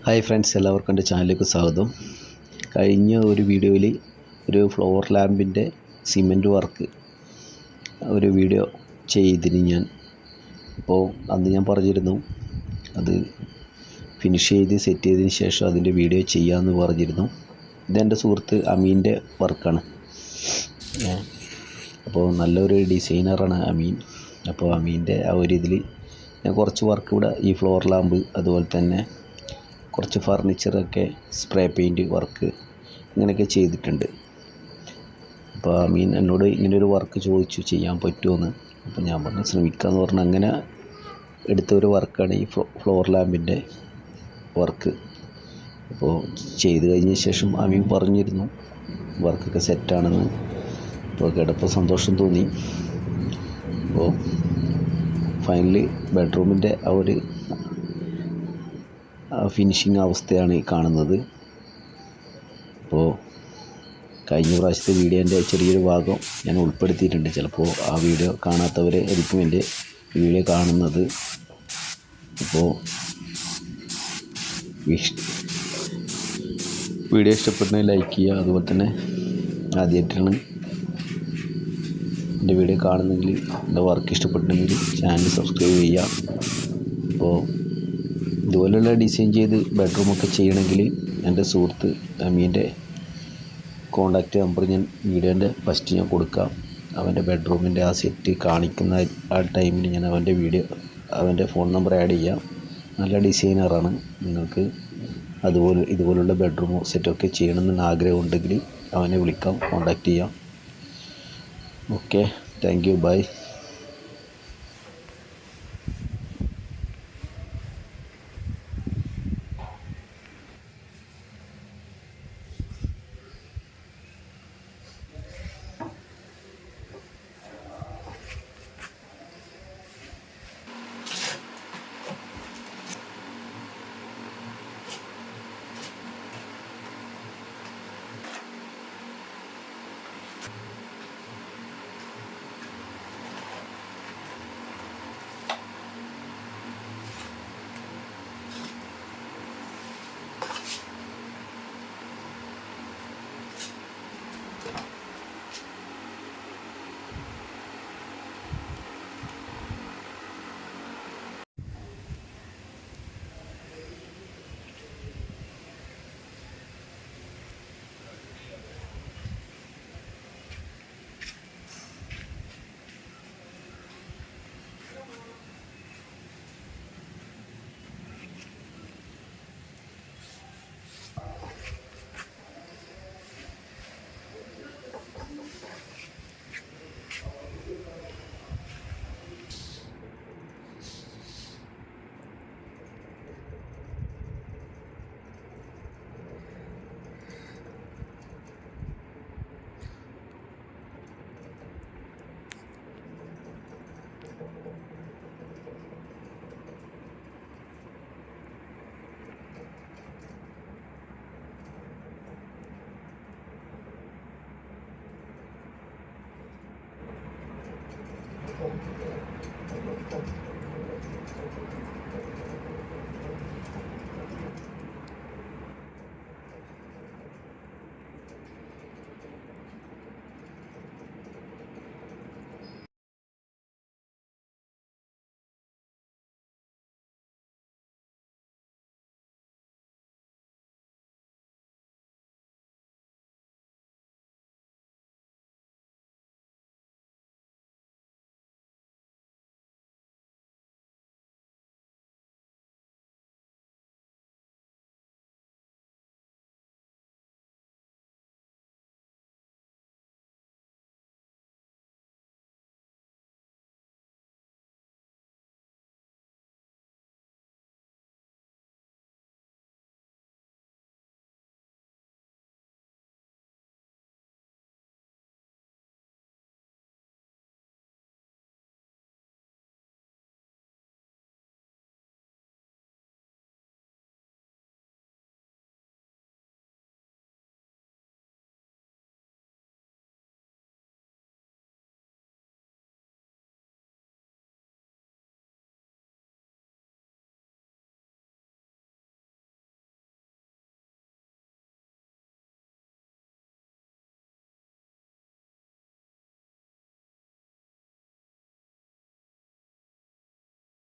Hi friends, എല്ലാവർക്കും എൻ്റെ ചാനലിലേക്ക് സ്വാഗതം. കഴിഞ്ഞ ഒരു വീഡിയോയിൽ ഒരു ഫ്ലോർ ലാമ്പിൻ്റെ സിമൻറ്റ് വർക്ക് ഒരു വീഡിയോ ചെയ്തിന് ഞാൻ. അപ്പോൾ അന്ന് ഞാൻ പറഞ്ഞിരുന്നു അത് ഫിനിഷ് ചെയ്ത് സെറ്റ് ചെയ്തതിന് ശേഷം അതിൻ്റെ വീഡിയോ ചെയ്യാമെന്ന് പറഞ്ഞിരുന്നു. ഇതെൻ്റെ സുഹൃത്ത് അമീൻ്റെ വർക്കാണ്. അപ്പോൾ നല്ലൊരു ഡിസൈനറാണ് അമീൻ. അപ്പോൾ അമീൻ്റെ ആ ഒരു ഇതിൽ ഞാൻ കുറച്ച് വർക്ക് ഇവിടെ ഈ ഫ്ലോർ ലാമ്പ്, അതുപോലെ തന്നെ കുറച്ച് ഫർണിച്ചറൊക്കെ സ്പ്രേ പെയിൻറ്റ് വർക്ക് ഇങ്ങനെയൊക്കെ ചെയ്തിട്ടുണ്ട്. അപ്പോൾ അമീൻ എന്നോട് ഇങ്ങനൊരു വർക്ക് ചോദിച്ചു ചെയ്യാൻ പറ്റുമോയെന്ന്. അപ്പോൾ ഞാൻ പറഞ്ഞു ശ്രമിക്കാമെന്ന് പറഞ്ഞ് അങ്ങനെ എടുത്ത ഒരു വർക്കാണ് ഈ ഫ്ലോർ ലാമ്പിൻ്റെ വർക്ക്. അപ്പോൾ ചെയ്ത് കഴിഞ്ഞ ശേഷം അമീൻ പറഞ്ഞിരുന്നു വർക്കൊക്കെ സെറ്റാണെന്ന്. അപ്പോൾ കേട്ടപ്പോൾ സന്തോഷം തോന്നി. അപ്പോൾ ഫൈനലി ബെഡ്റൂമിൻ്റെ ആ ഒരു ഫിനിഷിങ് അവസ്ഥയാണ് ഈ കാണുന്നത്. അപ്പോൾ കഴിഞ്ഞ പ്രാവശ്യത്തെ വീഡിയോൻ്റെ ചെറിയൊരു ഭാഗം ഞാൻ ഉൾപ്പെടുത്തിയിട്ടുണ്ട്. ചിലപ്പോൾ ആ വീഡിയോ കാണാത്തവരായിരിക്കും എൻ്റെ വീഡിയോ കാണുന്നത്. അപ്പോൾ വീഡിയോ ഇഷ്ടപ്പെടുന്നത് ലൈക്ക് ചെയ്യുക. അതുപോലെ തന്നെ ആദ്യമായിട്ടാണ് എൻ്റെ വീഡിയോ കാണുന്നെങ്കിൽ, എൻ്റെ വർക്ക് ഇഷ്ടപ്പെട്ടുണ്ടെങ്കിൽ ചാനൽ സബ്സ്ക്രൈബ് ചെയ്യുക. അപ്പോൾ ഇതുപോലെയുള്ള ഡിസൈൻ ചെയ്ത് ബെഡ്റൂമൊക്കെ ചെയ്യണമെങ്കിൽ എൻ്റെ സുഹൃത്ത് അമീൻ്റെ കോൺടാക്റ്റ് നമ്പർ ഞാൻ വീഡിയോൻ്റെ ഫസ്റ്റ് ഞാൻ കൊടുക്കാം. അവൻ്റെ ബെഡ്റൂമിൻ്റെ ആ സെറ്റ് കാണിക്കുന്ന ആ ടൈമിൽ ഞാൻ അവൻ്റെ ഫോൺ നമ്പർ ആഡ് ചെയ്യാം. നല്ല ഡിസൈനറാണ്. നിങ്ങൾക്ക് ഇതുപോലുള്ള ബെഡ്റൂം സെറ്റൊക്കെ ചെയ്യണമെന്ന് ആഗ്രഹമുണ്ടെങ്കിൽ അവനെ വിളിക്കാം, കോൺടാക്റ്റ് ചെയ്യാം. Okay, thank you, by.